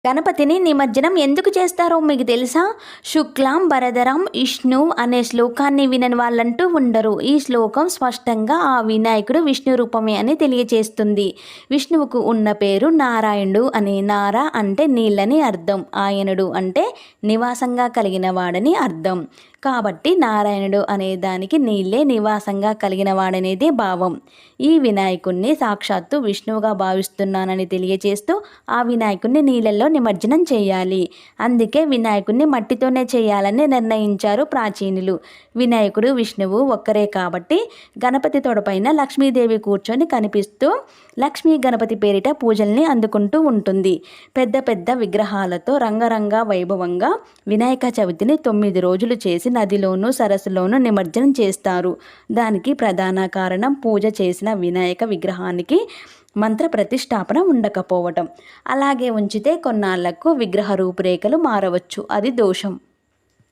గణపతిని నిమజ్జనం ఎందుకు చేస్తారో మీకు తెలుసా? శుక్లాం భరధరం విష్ణు అనే శ్లోకాన్ని వినని వాళ్ళంటూ ఉండరు. ఈ శ్లోకం స్పష్టంగా ఆ వినాయకుడు విష్ణు రూపమే అని తెలియచేస్తుంది. విష్ణువుకు ఉన్న పేరు నారాయణుడు అని. నార అంటే నీళ్ళని అర్థం, ఆయనుడు అంటే నివాసంగా కలిగిన వాడని అర్థం. కాబట్టి నారాయణుడు అనే దానికి నీళ్ళే నివాసంగా కలిగిన వాడనేదే భావం. ఈ వినాయకుణ్ణి సాక్షాత్తు విష్ణువుగా భావిస్తున్నానని తెలియచేస్తూ ఆ వినాయకుణ్ణి నీళ్ళల్లో నిమజ్జనం చేయాలి. అందుకే వినాయకుణ్ణి మట్టితోనే చేయాలని నిర్ణయించారు ప్రాచీనులు. వినాయకుడు విష్ణువు ఒక్కరే కాబట్టి గణపతి తొడపైన లక్ష్మీదేవి కూర్చొని కనిపిస్తూ లక్ష్మీ గణపతి పేరిట పూజల్ని అందుకుంటూ ఉంటుంది. పెద్ద పెద్ద విగ్రహాలతో రంగరంగ వైభవంగా వినాయక చవితిని 9 రోజులు చేసి నదిలోనూ సరస్సులోనూ నిమజ్జనం చేస్తారు. దానికి ప్రధాన కారణం పూజ చేసిన వినాయక విగ్రహానికి మంత్ర ప్రతిష్టాపన ఉండకపోవటం. అలాగే ఉంచితే కొన్నాళ్లకు విగ్రహ రూపురేఖలు మారవచ్చు. అది దోషం.